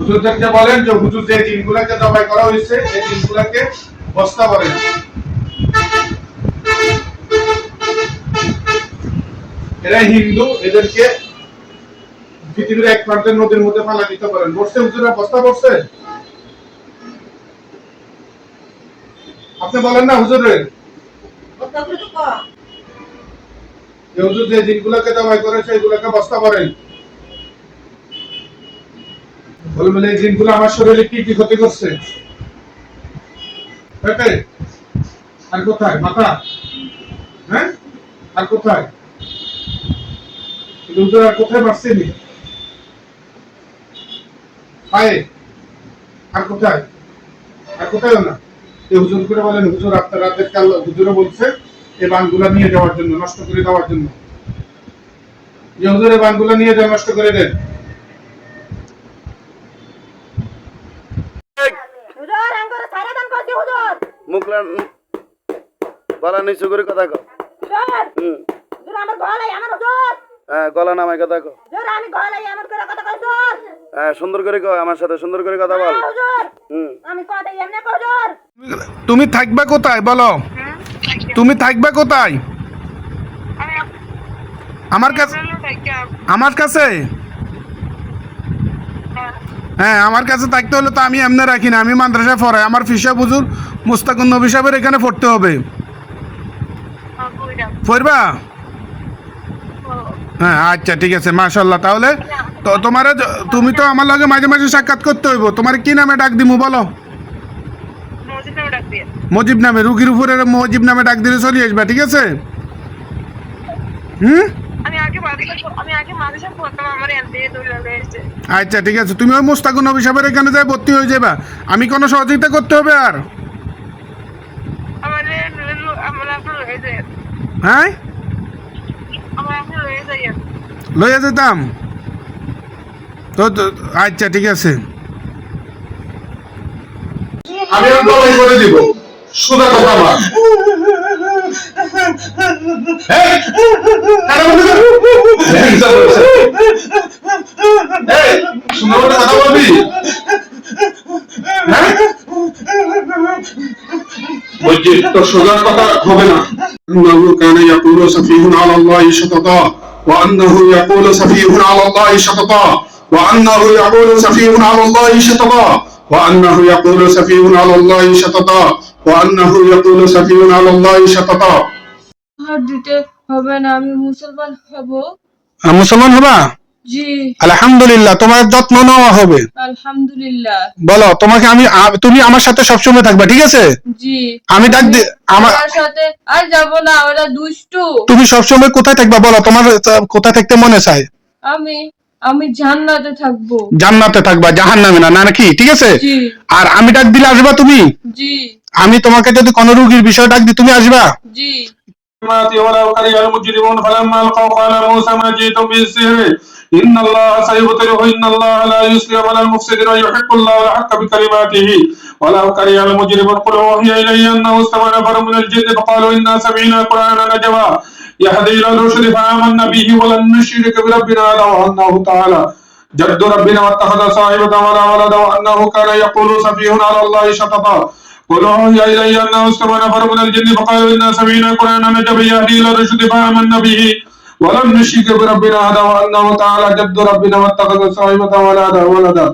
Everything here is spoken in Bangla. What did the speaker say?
হুজুরদেরকে বলেন যে হুজুর যে জিনগুলোকে জবাই করা হয়েছে এই জিনগুলোকে বস্তা করেন। এরা হিন্দু, এদেরকে পৃথিবীর এক প্রান্তের নদীর মধ্যে ফালা দিতে পারেন। বসছে হুজুরা, বস্তা বসছে। আপনি বলেন না হুজুরের হুজুর যে জিনগুলোকে জবাই করেছে এগুলোকে বস্তা করেন। বলবেন এই জিনগুলো আমার শরীরে কি কি ক্ষতি করছে। পেটে আর কোথায়? মাথা? হ্যাঁ, আর কোথায়? হুজুর আর কোথায় মারছেনি? পায়ে? আর কোথায়? আর কোথায় না? এই হুজুর করে বলেন হুজুর আপনার রাতের কাল হুজুরে বলছে এই বানগুলা নিয়ে যাওয়ার জন্য, নষ্ট করে দেওয়ার জন্য। যে হুজুর এই বানগুলা নিয়ে যাওয়া, নষ্ট করে দেন। মুখ গলা নিচু করে কথা কও। হ্যাঁ, গলা নামাই কথা কও। হ্যাঁ, সুন্দর করে কও, আমার সাথে সুন্দর করে কথা বল। তুমি থাকবে কোথায় বলো? তুমি থাকবে কোথায়? আমার কাছে? আমার কাছে? হ্যাঁ, আমার কাছে থাকতে হলে তো আমি এমনি রাখি না, আমি মাদ্রাসায় পড়াই। আমার ফিসা হুজুর মুস্তাকুন নবী সাহেবের এখানে পড়তে হবে। পড়বা? হ্যাঁ, আচ্ছা ঠিক আছে, মাশাআল্লাহ। তাহলে তো তোমার তুমি তো আমার লগে মাঝে মাঝে সাক্ষাৎ করতে হইব। তোমার কি নামে ডাক দিমু বলো? মজিব নামে, রুগীর উপরে মজিব নামে ডাক দিলে চলে আসবা, ঠিক আছে? হুম, আচ্ছা ঠিক আছে। তুমি ওই মুস্তাকুন নবী সাহেবের এখানে যাই ভর্তি হয়ে যাবা। আমি কোনো সহযোগিতা করতে হবে আর? হ্যাঁ, লইয়া যেতাম তো। আচ্ছা ঠিক আছে, আমি জবাই করে দিব। সোজা কথা বল। সুন্দর কথা বলবি। বলছি তো সোজা কথা হবে না। أنه كان يقول سفيه على الله شططا وأنه يقول سفيه على الله شططا وأنه يقول سفيه على الله شططا وأنه يقول سفيه على الله شططا وأنه يقول سفيه على الله شططا। হাত দিতে হবে না, আমি মুসলমান হব। মুসলমান হবা? জি আলহামদুলিল্লাহ, তোমার যত্ন নেওয়া হবে। আলহামদুলিল্লাহ। বলো তোমাকে আমি, তুমি আমার সাথে সবসময় থাকবা, ঠিক আছে? জি আমি ডাক দি আমার আমার সাথে আর যাব না, ওরা দুষ্টু। তুমি সবসময় কোথায় থাকবা বলো? তোমার কোথায় থাকতে মনে চায়? আমি আমি জান্নাতে থাকবো। জান্নাতে থাকবা, জাহান্নামে না, নাকি? ঠিক আছে। জি আর আমি ডাক দিলে আসবা তুমি? জি আমি তোমাকে যদি কোনো রোগীর বিষয় ডাক দিই তুমি আসবা? জি। ولو كره المجرمون فلما القوا قال موسى ما جئتم بالسحر ان الله سيبطله ان الله لا يصلح عمل المفسدين ويحق الله الحق بكلماته ولو كره المجرمون قل اوحي الي انه استمع نفر من الجن فقالوا انا سمعنا قرانا عجبا يهدي الى الرشد فآمنا به ولن نشرك بربنا احدا وانه تعالى جد ربنا واتخذ صاحبة ولا ولد وانه كان يقول سفيه على الله شططا قل اوحي الي انه استمع نفر من الجن فقالوا انا سمعنا قرانا عجبا يهدي الى الرشد فآمنا به ولن نشرك بربنا احدا وانه تعالى جد ربنا واتخذ صاحبة ولا ولدا